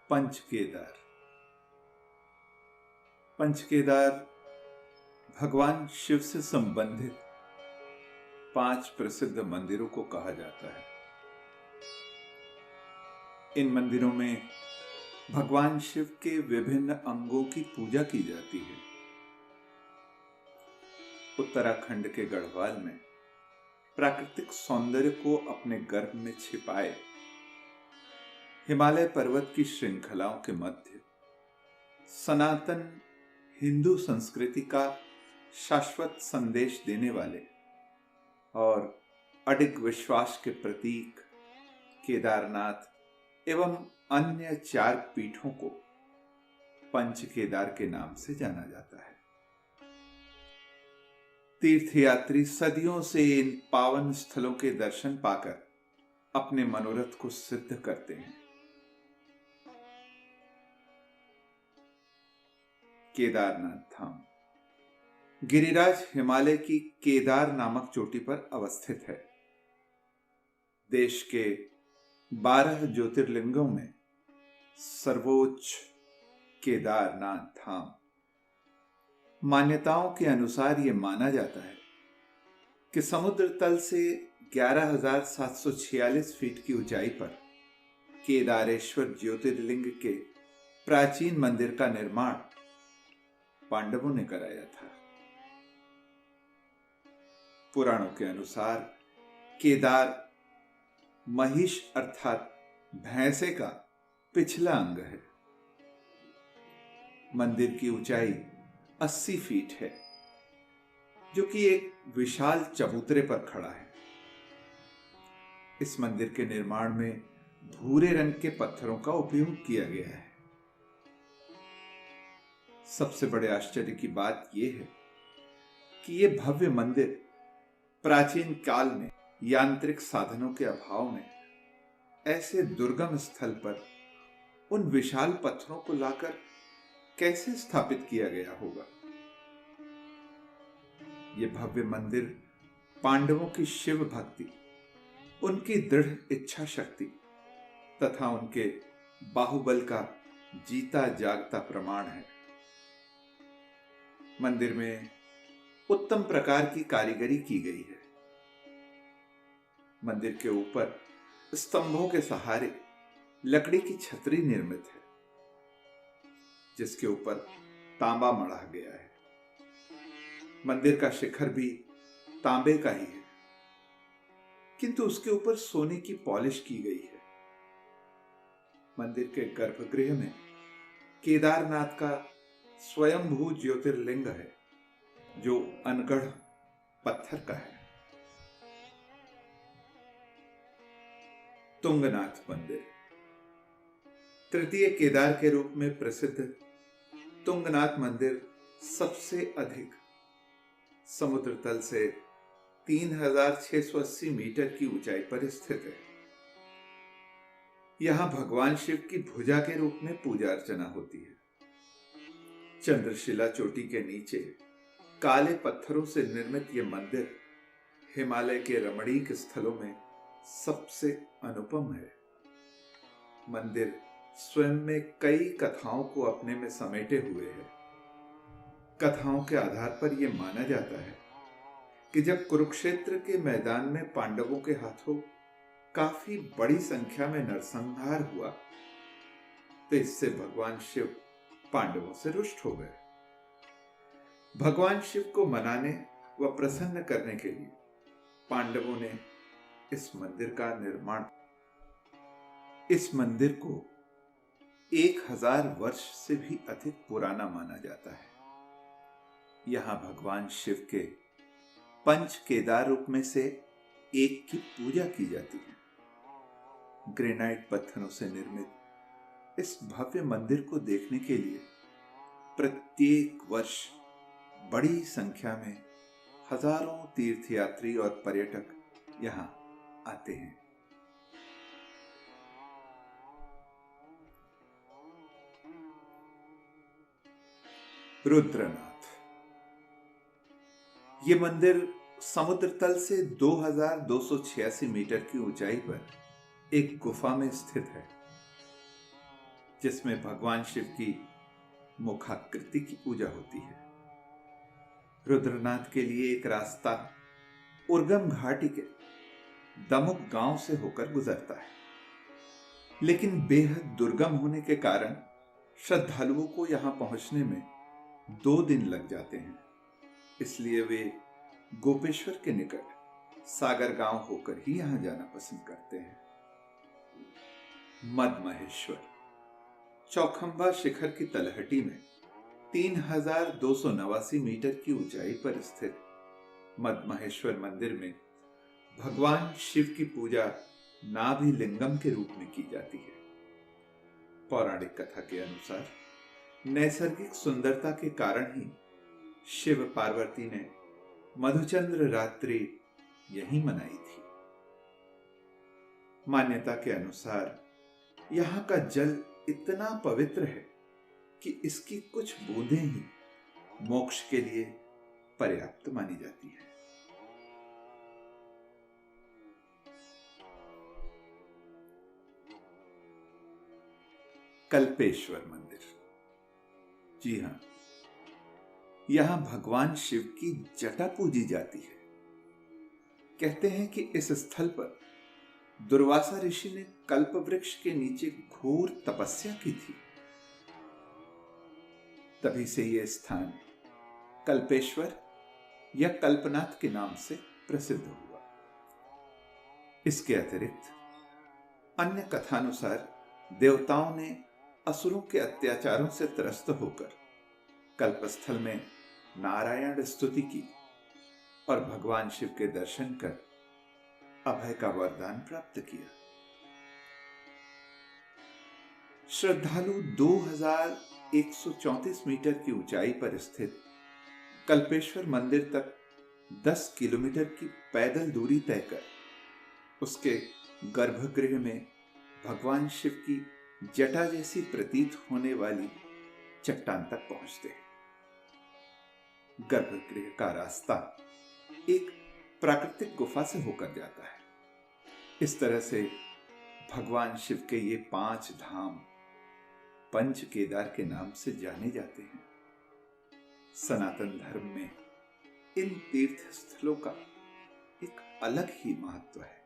पंचकेदार। पंचकेदार भगवान शिव से संबंधित 5 प्रसिद्ध मंदिरों को कहा जाता है। इन मंदिरों में भगवान शिव के विभिन्न अंगों की पूजा की जाती है। उत्तराखंड के गढ़वाल में प्राकृतिक सौंदर्य को अपने गर्भ में छिपाए हिमालय पर्वत की श्रृंखलाओं के मध्य सनातन हिंदू संस्कृति का शाश्वत संदेश देने वाले और अडिग विश्वास के प्रतीक केदारनाथ एवं अन्य 4 पीठों को पंचकेदार के नाम से जाना जाता है। तीर्थयात्री सदियों से इन पावन स्थलों के दर्शन पाकर अपने मनोरथ को सिद्ध करते हैं। केदारनाथ धाम गिरिराज हिमालय की केदार नामक चोटी पर अवस्थित है। देश के 12 ज्योतिर्लिंगों में सर्वोच्च केदारनाथ धाम। मान्यताओं के अनुसार यह माना जाता है कि समुद्र तल से 11,746 फीट की ऊंचाई पर केदारेश्वर ज्योतिर्लिंग के प्राचीन मंदिर का निर्माण पांडवों ने कराया था। पुराणों के अनुसार केदार महिष अर्थात भैंसे का पिछला अंग है। मंदिर की ऊंचाई 80 फीट है, जो कि एक विशाल चबूतरे पर खड़ा है। इस मंदिर के निर्माण में भूरे रंग के पत्थरों का उपयोग किया गया है। सबसे बड़े आश्चर्य की बात यह है कि यह भव्य मंदिर प्राचीन काल में यांत्रिक साधनों के अभाव में ऐसे दुर्गम स्थल पर उन विशाल पत्थरों को लाकर कैसे स्थापित किया गया होगा। यह भव्य मंदिर पांडवों की शिव भक्ति, उनकी दृढ़ इच्छा शक्ति तथा उनके बाहुबल का जीता जागता प्रमाण है। मंदिर में उत्तम प्रकार की कारीगरी की गई है। मंदिर के ऊपर स्तंभों के सहारे लकड़ी की छतरी निर्मित है, जिसके ऊपर तांबा मढ़ा गया है। मंदिर का शिखर भी तांबे का ही है, किंतु उसके ऊपर सोने की पॉलिश की गई है। मंदिर के गर्भगृह में केदारनाथ का स्वयंभू ज्योतिर्लिंग है, जो अनगढ़ पत्थर का है। तुंगनाथ मंदिर तृतीय केदार के रूप में प्रसिद्ध तुंगनाथ मंदिर सबसे अधिक समुद्र तल से 3,680 मीटर की ऊंचाई पर स्थित है। यहां भगवान शिव की भुजा के रूप में पूजा अर्चना होती है। चंद्रशिला चोटी के नीचे काले पत्थरों से निर्मित यह मंदिर हिमालय के रमणीक स्थलों में सबसे अनुपम है। मंदिर स्वयं में कई कथाओं को अपने में समेटे हुए है। कथाओं के आधार पर यह माना जाता है कि जब कुरुक्षेत्र के मैदान में पांडवों के हाथों काफी बड़ी संख्या में नरसंहार हुआ, तो इससे भगवान शिव पांडवों से रुष्ट हो गए। भगवान शिव को मनाने व प्रसन्न करने के लिए पांडवों ने इस मंदिर का निर्माण। इस मंदिर को 1000 वर्ष से भी अधिक पुराना माना जाता है। यहां भगवान शिव के पंच केदार रूप में से एक की पूजा की जाती है। ग्रेनाइट पत्थरों से निर्मित इस भव्य मंदिर को देखने के लिए प्रत्येक वर्ष बड़ी संख्या में हजारों तीर्थयात्री और पर्यटक यहां आते हैं। रुद्रनाथ ये मंदिर समुद्र तल से 2286 मीटर की ऊंचाई पर एक गुफा में स्थित है, जिसमें भगवान शिव की मुखाकृति की पूजा होती है। रुद्रनाथ के लिए एक रास्ता उर्गम घाटी के दमुक गांव से होकर गुजरता है, लेकिन बेहद दुर्गम होने के कारण श्रद्धालुओं को यहां पहुंचने में 2 दिन लग जाते हैं। इसलिए वे गोपेश्वर के निकट सागर गांव होकर ही यहां जाना पसंद करते हैं। मदमहेश्वर चौखंबा शिखर की तलहटी में 3289 मीटर की ऊंचाई पर स्थित मदमहेश्वर मंदिर में भगवान शिव की पूजा नाभिलिंगम के रूप में की जाती है। पौराणिक कथा के अनुसार नैसर्गिक सुंदरता के कारण ही शिव पार्वती ने मधुचंद्र रात्रि यहीं मनाई थी। मान्यता के अनुसार यहां का जल इतना पवित्र है कि इसकी कुछ बूंदें ही मोक्ष के लिए पर्याप्त मानी जाती है। कल्पेश्वर मंदिर। जी हां, यहां भगवान शिव की जटा पूजी जाती है। कहते हैं कि इस स्थल पर दुर्वासा ऋषि ने कल्प वृक्ष के नीचे घोर तपस्या की थी। तभी से यह स्थान कल्पेश्वर या कल्पनाथ के नाम से प्रसिद्ध हुआ। इसके अतिरिक्त अन्य कथानुसार देवताओं ने असुरों के अत्याचारों से त्रस्त होकर कल्पस्थल में नारायण स्तुति की और भगवान शिव के दर्शन कर अभय का वरदान प्राप्त किया। श्रद्धालु 2134 मीटर की ऊंचाई पर स्थित कल्पेश्वर मंदिर तक 10 किलोमीटर की पैदल दूरी तय कर उसके गर्भगृह में भगवान शिव की जटा जैसी प्रतीत होने वाली चट्टान तक पहुंचते हैं। गर्भगृह का रास्ता एक प्राकृतिक गुफा से होकर जाता है। इस तरह से भगवान शिव के ये 5 धाम पंच केदार के नाम से जाने जाते हैं। सनातन धर्म में इन तीर्थ स्थलों का एक अलग ही महत्व है।